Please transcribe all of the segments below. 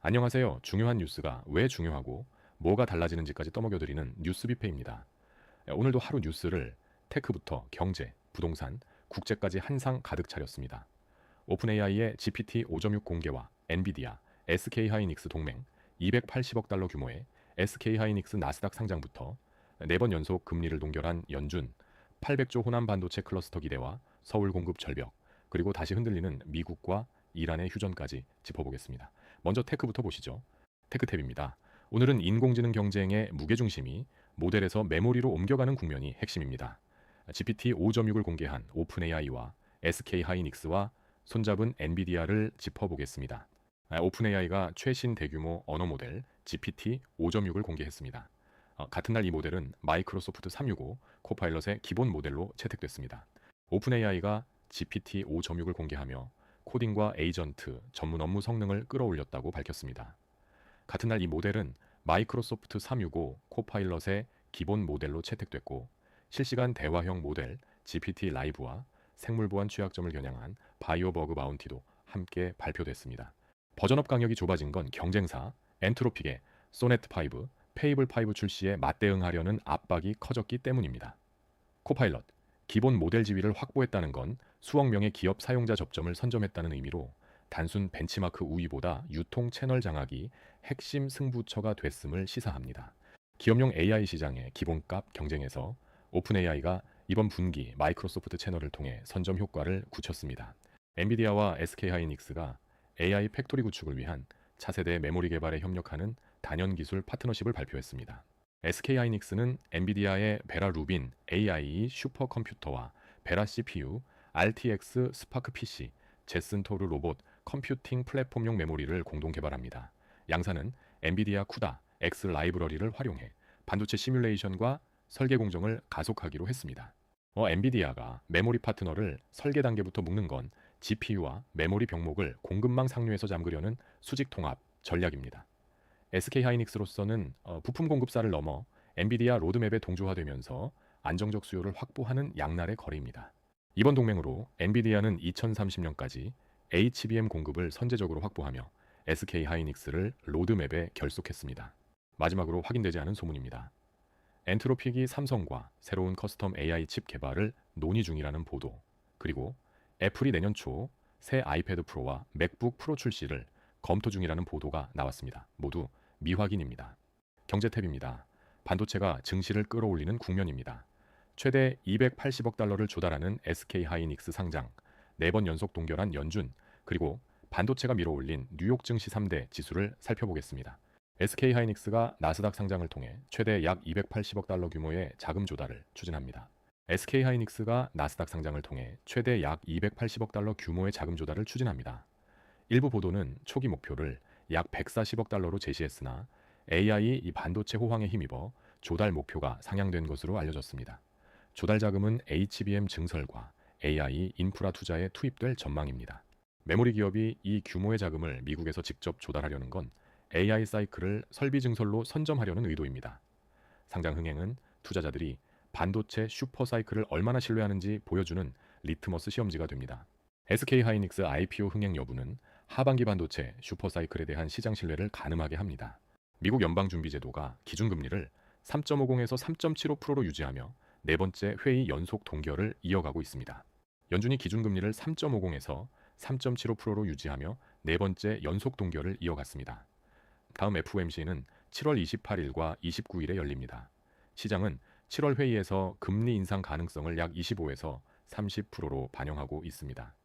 안녕하세요. 중요한 뉴스가 왜 중요하고 뭐가 달라지는지까지 떠먹여드리는 뉴스 뷔페입니다. 오늘도 하루 뉴스를 테크부터 경제, 부동산, 국제까지 한 상 가득 차렸습니다. 오픈AI의 GPT 5.6 공개와 엔비디아, SK하이닉스 동맹, 280억 달러 규모의 SK하이닉스 나스닥 상장부터 4번 연속 금리를 동결한 연준, 800조 호남 반도체 클러스터 기대와 서울 공급 절벽, 그리고 다시 흔들리는 미국과 이란의 휴전까지 짚어보겠습니다. 먼저 테크부터 보시죠. 테크탭입니다. 오늘은 인공지능 경쟁의 무게중심이 모델에서 메모리로 옮겨가는 국면이 핵심입니다. GPT 5.6을 공개한 오픈AI와 SK하이닉스와 손잡은 엔비디아를 짚어보겠습니다. 오픈AI가 최신 대규모 언어 모델 GPT 5.6을 공개했습니다. 같은 날 이 모델은 마이크로소프트 365 코파일럿의 기본 모델로 채택됐습니다. 오픈AI가 GPT 5.6을 공개하며 코딩과 에이전트, 전문 업무 성능을 끌어올렸다고 밝혔습니다. 같은 날 이 모델은 마이크로소프트 365 코파일럿의 기본 모델로 채택됐고 실시간 대화형 모델 GPT 라이브와 생물 보안 취약점을 겨냥한 바이오 버그 마운티도 함께 발표됐습니다. 버전업 간격이 좁아진 건 경쟁사 엔트로픽의 소네트5, 페이블5 출시에 맞대응하려는 압박이 커졌기 때문입니다. 코파일럿, 기본 모델 지위를 확보했다는 건 수억 명의 기업 사용자 접점을 선점했다는 의미로 단순 벤치마크 우위보다 유통 채널 장악이 핵심 승부처가 됐음을 시사합니다. 기업용 AI 시장의 기본값 경쟁에서 오픈AI가 이번 분기 마이크로소프트 채널을 통해 선점 효과를 굳혔습니다. 엔비디아와 SK하이닉스가 AI 팩토리 구축을 위한 차세대 메모리 개발에 협력하는 단연 기술 파트너십을 발표했습니다. SK하이닉스는 엔비디아의 베라 루빈 AI 슈퍼컴퓨터와 베라 CPU, RTX 스파크 PC, 제슨 토르 로봇 컴퓨팅 플랫폼용 메모리를 공동 개발합니다. 양사는 엔비디아 쿠다 X 라이브러리를 활용해 반도체 시뮬레이션과 설계 공정을 가속하기로 했습니다. 엔비디아가 메모리 파트너를 설계 단계부터 묶는 건 GPU와 메모리 병목을 공급망 상류에서 잠그려는 수직 통합 전략입니다. SK하이닉스로서는 부품 공급사를 넘어 엔비디아 로드맵에 동조화되면서 안정적 수요를 확보하는 양날의 거리입니다. 이번 동맹으로 엔비디아는 2030년까지 HBM 공급을 선제적으로 확보하며 SK하이닉스를 로드맵에 결속했습니다. 마지막으로 확인되지 않은 소문입니다. 엔트로픽이 삼성과 새로운 커스텀 AI 칩 개발을 논의 중이라는 보도, 그리고 애플이 내년 초 새 아이패드 프로와 맥북 프로 출시를 검토 중이라는 보도가 나왔습니다. 모두 미확인입니다. 경제 탭입니다. 반도체가 증시를 끌어올리는 국면입니다. 최대 280억 달러를 조달하는 SK하이닉스 상장, 4번 연속 동결한 연준, 그리고 반도체가 밀어올린 뉴욕 증시 3대 지수를 살펴보겠습니다. SK하이닉스가 나스닥 상장을 통해 최대 약 280억 달러 규모의 자금 조달을 추진합니다. SK하이닉스가 나스닥 상장을 통해 최대 약 280억 달러 규모의 자금 조달을 추진합니다. 일부 보도는 초기 목표를 약 140억 달러로 제시했으나 AI 이 반도체 호황에 힘입어 조달 목표가 상향된 것으로 알려졌습니다. 조달 자금은 HBM 증설과 AI 인프라 투자에 투입될 전망입니다. 메모리 기업이 이 규모의 자금을 미국에서 직접 조달하려는 건 AI 사이클을 설비 증설로 선점하려는 의도입니다. 상장 흥행은 투자자들이 반도체 슈퍼 사이클을 얼마나 신뢰하는지 보여주는 리트머스 시험지가 됩니다. SK하이닉스 IPO 흥행 여부는 하반기 반도체 슈퍼 사이클에 대한 시장 신뢰를 가늠하게 합니다. 미국 연방준비제도가 기준금리를 3.50에서 3.75%로 유지하며 네 번째 회의 연속 동결을 이어가고 있습니다. 연준이 기준금리를 3.50에서 3.75%로 유지하며 네 번째 연속 동결을 이어갔습니다. 다음 FOMC는 7월 28일과 29일에 열립니다. 시장은 7월 회의에서 금리 인상 가능성을 약 25에서 30%로 반영하고 있습니다.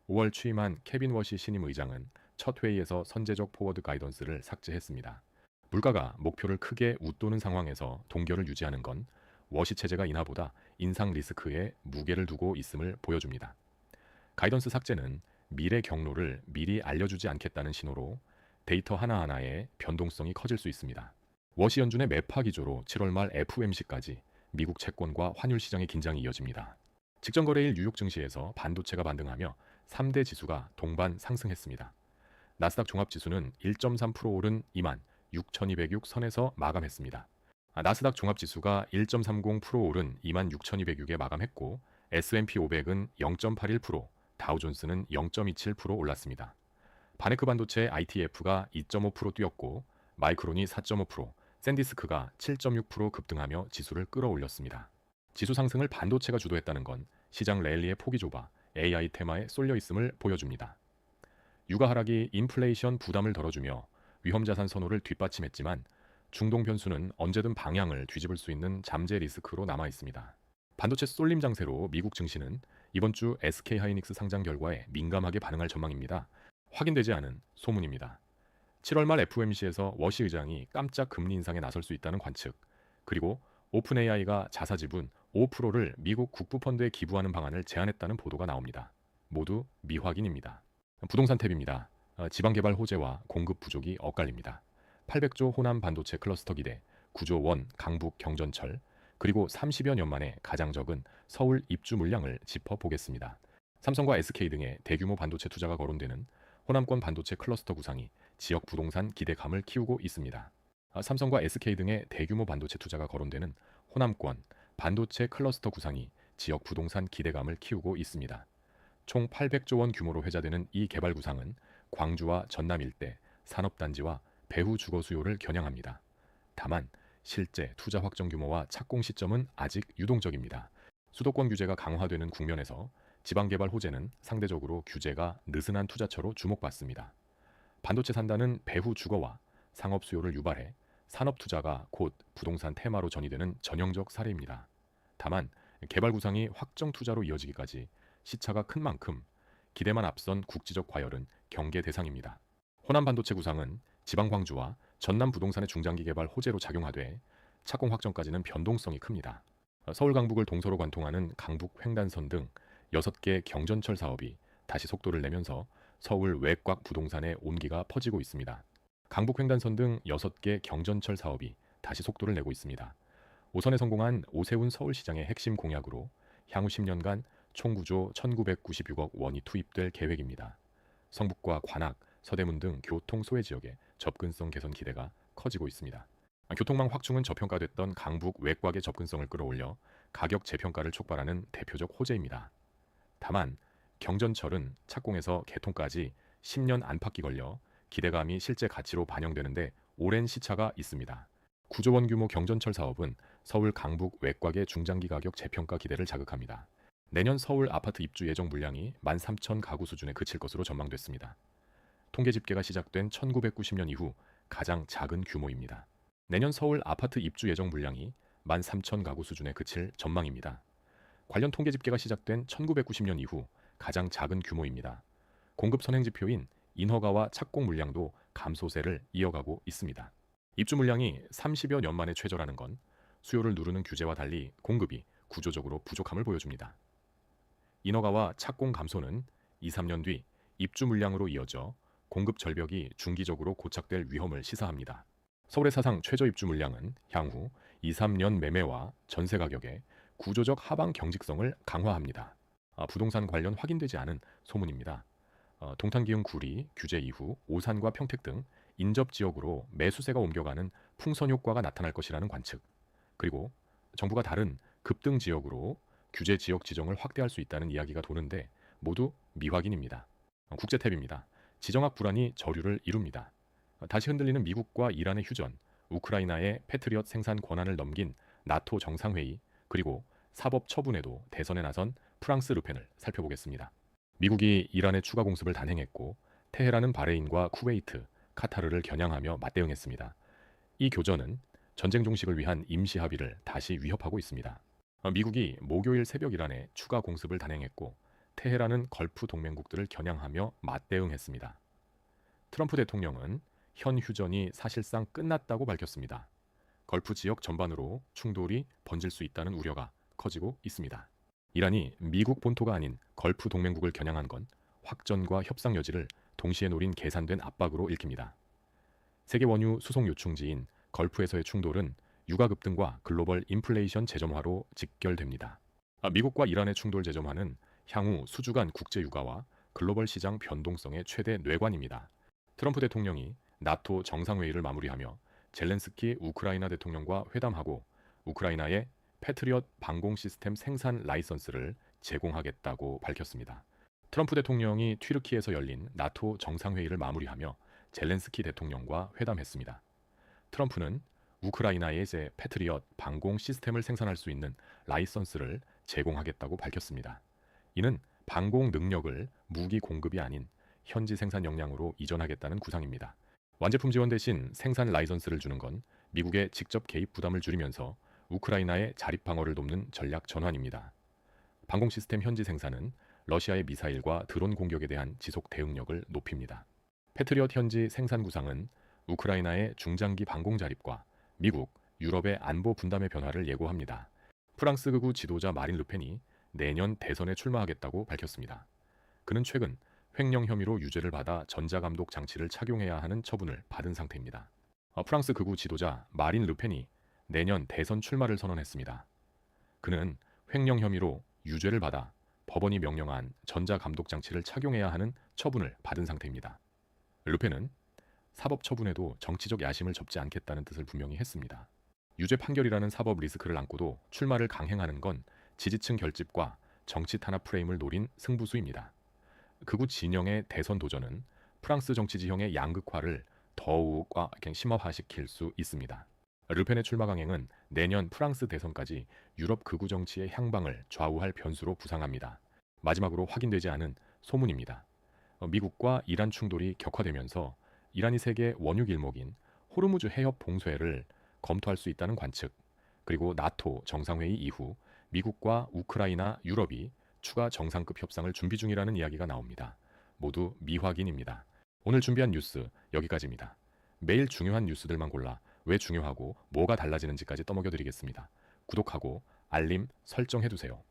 5월 취임한 케빈 워시 신임 의장은 첫 회의에서 선제적 포워드 가이던스를 삭제했습니다. 물가가 목표를 크게 웃도는 상황에서 동결을 유지하는 건 워시 체제가 인하보다 인상 리스크에 무게를 두고 있음을 보여줍니다. 가이던스 삭제는 미래 경로를 미리 알려주지 않겠다는 신호로 데이터 하나하나의 변동성이 커질 수 있습니다. 워시 연준의 매파 기조로 7월 말 FOMC까지 미국 채권과 환율 시장의 긴장이 이어집니다. 직전 거래일 뉴욕 증시에서 반도체가 반등하며 3대 지수가 동반 상승했습니다. 나스닥 종합지수는 1.3% 오른 26,206 선에서 마감했습니다. 나스닥 종합지수가 1.30% 오른 26,206에 마감했고 S&P 500은 0.81%, 다우존스는 0.27% 올랐습니다. 바네크 반도체 ITF가 2.5% 뛰었고 마이크론이 4.5%, 샌디스크가 7.6% 급등하며 지수를 끌어올렸습니다. 지수 상승을 반도체가 주도했다는 건 시장 랠리의 폭이 좁아 AI 테마에 쏠려 있음을 보여줍니다. 유가 하락이 인플레이션 부담을 덜어주며 위험자산 선호를 뒷받침했지만 중동 변수는 언제든 방향을 뒤집을 수 있는 잠재 리스크로 남아 있습니다. 반도체 쏠림 장세로 미국 증시는 이번 주 SK하이닉스 상장 결과에 민감하게 반응할 전망입니다. 확인되지 않은 소문입니다. 7월 말 FOMC에서 워시 의장이 깜짝 금리 인상에 나설 수 있다는 관측, 그리고 오픈 AI가 자사 지분 5%를 미국 국부펀드에 기부하는 방안을 제안했다는 보도가 나옵니다. 모두 미확인입니다. 부동산 탭입니다. 지방개발 호재와 공급 부족이 엇갈립니다. 800조 호남 반도체 클러스터 기대, 9조 원 강북 경전철, 그리고 30여 년 만에 가장 적은 서울 입주 물량을 짚어보겠습니다. 삼성과 SK 등의 대규모 반도체 투자가 거론되는 호남권 반도체 클러스터 구상이 지역 부동산 기대감을 키우고 있습니다. 삼성과 SK 등의 대규모 반도체 투자가 거론되는 호남권 반도체 클러스터 구상이 지역 부동산 기대감을 키우고 있습니다. 총 800조 원 규모로 회자되는 이 개발 구상은 광주와 전남 일대 산업단지와 배후 주거 수요를 겨냥합니다. 다만 실제 투자 확정 규모와 착공 시점은 아직 유동적입니다. 수도권 규제가 강화되는 국면에서 지방개발 호재는 상대적으로 규제가 느슨한 투자처로 주목받습니다. 반도체 산다는 배후 주거와 상업 수요를 유발해 산업 투자가 곧 부동산 테마로 전이되는 전형적 사례입니다. 다만 개발 구상이 확정 투자로 이어지기까지 시차가 큰 만큼 기대만 앞선 국지적 과열은 경계 대상입니다. 호남 반도체 구상은 지방 광주와 전남 부동산의 중장기 개발 호재로 작용하되 착공 확정까지는 변동성이 큽니다. 서울 강북을 동서로 관통하는 강북 횡단선 등 6개 경전철 사업이 다시 속도를 내면서 서울 외곽 부동산의 온기가 퍼지고 있습니다. 강북 횡단선 등 6개 경전철 사업이 다시 속도를 내고 있습니다. 5선에 성공한 오세훈 서울시장의 핵심 공약으로 향후 10년간 총 구조 1996억 원이 투입될 계획입니다. 성북과 관악, 서대문 등 교통 소외 지역의 접근성 개선 기대가 커지고 있습니다. 교통망 확충은 저평가됐던 강북 외곽의 접근성을 끌어올려 가격 재평가를 촉발하는 대표적 호재입니다. 다만 경전철은 착공에서 개통까지 10년 안팎이 걸려 기대감이 실제 가치로 반영되는데 오랜 시차가 있습니다. 9조 원 규모 경전철 사업은 서울 강북 외곽의 중장기 가격 재평가 기대를 자극합니다. 내년 서울 아파트 입주 예정 물량이 13,000 가구 수준에 그칠 것으로 전망됐습니다. 통계 집계가 시작된 1990년 이후 가장 작은 규모입니다. 내년 서울 아파트 입주 예정 물량이 13,000 가구 수준에 그칠 전망입니다. 관련 통계 집계가 시작된 1990년 이후 가장 작은 규모입니다. 공급 선행 지표인 인허가와 착공 물량도 감소세를 이어가고 있습니다. 입주 물량이 30여 년 만에 최저라는 건 수요를 누르는 규제와 달리 공급이 구조적으로 부족함을 보여줍니다. 인허가와 착공 감소는 2, 3년 뒤 입주 물량으로 이어져 공급 절벽이 중기적으로 고착될 위험을 시사합니다. 서울의 사상 최저 입주 물량은 향후 2, 3년 매매와 전세 가격의 구조적 하방 경직성을 강화합니다. 부동산 관련 확인되지 않은 소문입니다. 동탄기흥 구리 규제 이후 오산과 평택 등 인접 지역으로 매수세가 옮겨가는 풍선 효과가 나타날 것이라는 관측, 그리고 정부가 다른 급등 지역으로 규제 지역 지정을 확대할 수 있다는 이야기가 도는데 모두 미확인입니다. 국제 탭입니다. 지정학 불안이 저류를 이룹니다. 다시 흔들리는 미국과 이란의 휴전, 우크라이나의 패트리엇 생산 권한을 넘긴 나토 정상회의, 그리고 사법 처분에도 대선에 나선 프랑스 르펜을 살펴보겠습니다. 미국이 이란의 추가 공습을 단행했고 테헤란은 바레인과 쿠웨이트, 카타르를 겨냥하며 맞대응했습니다. 이 교전은 전쟁 종식을 위한 임시 합의를 다시 위협하고 있습니다. 미국이 목요일 새벽 이란에 추가 공습을 단행했고 테헤란은 걸프 동맹국들을 겨냥하며 맞대응했습니다. 트럼프 대통령은 현 휴전이 사실상 끝났다고 밝혔습니다. 걸프 지역 전반으로 충돌이 번질 수 있다는 우려가 커지고 있습니다. 이란이 미국 본토가 아닌 걸프 동맹국을 겨냥한 건 확전과 협상 여지를 동시에 노린 계산된 압박으로 읽힙니다. 세계 원유 수송 요충지인 걸프에서의 충돌은 유가 급등과 글로벌 인플레이션 재점화로 직결됩니다. 미국과 이란의 충돌 재점화는 향후 수주 간 국제 유가와 글로벌 시장 변동성의 최대 뇌관입니다. 트럼프 대통령이 나토 정상회의를 마무리하며 젤렌스키 우크라이나 대통령과 회담하고 우크라이나에 패트리엇 방공 시스템 생산 라이선스를 제공하겠다고 밝혔습니다. 트럼프 대통령이 튀르키예에서 열린 나토 정상회의를 마무리하며 젤렌스키 대통령과 회담했습니다. 트럼프는 우크라이나에 제 패트리엇 방공 시스템을 생산할 수 있는 라이선스를 제공하겠다고 밝혔습니다. 이는 방공 능력을 무기 공급이 아닌 현지 생산 역량으로 이전하겠다는 구상입니다. 완제품 지원 대신 생산 라이선스를 주는 건 미국의 직접 개입 부담을 줄이면서 우크라이나의 자립 방어를 돕는 전략 전환입니다. 방공 시스템 현지 생산은 러시아의 미사일과 드론 공격에 대한 지속 대응력을 높입니다. 패트리엇 현지 생산 구상은 우크라이나의 중장기 방공 자립과 미국, 유럽의 안보 분담의 변화를 예고합니다. 프랑스 극우 지도자 마린 르펜이 내년 대선에 출마하겠다고 밝혔습니다. 그는 최근 횡령 혐의로 유죄를 받아 전자감독 장치를 착용해야 하는 처분을 받은 상태입니다. 프랑스 극우 지도자 마린 르펜이 내년 대선 출마를 선언했습니다. 그는 횡령 혐의로 유죄를 받아 법원이 명령한 전자감독 장치를 착용해야 하는 처분을 받은 상태입니다. 르펜은 사법 처분에도 정치적 야심을 접지 않겠다는 뜻을 분명히 했습니다. 유죄 판결이라는 사법 리스크를 안고도 출마를 강행하는 건 지지층 결집과 정치 탄압 프레임을 노린 승부수입니다. 극우 진영의 대선 도전은 프랑스 정치 지형의 양극화를 더욱 심화화시킬 수 있습니다. 르펜의 출마 강행은 내년 프랑스 대선까지 유럽 극우 정치의 향방을 좌우할 변수로 부상합니다. 마지막으로 확인되지 않은 소문입니다. 미국과 이란 충돌이 격화되면서 이란이 세계 원유 길목인 호르무즈 해협 봉쇄를 검토할 수 있다는 관측, 그리고 나토 정상회의 이후 미국과 우크라이나, 유럽이 추가 정상급 협상을 준비 중이라는 이야기가 나옵니다. 모두 미확인입니다. 오늘 준비한 뉴스 여기까지입니다. 매일 중요한 뉴스들만 골라 왜 중요하고 뭐가 달라지는지까지 떠먹여 드리겠습니다. 구독하고 알림 설정해두세요.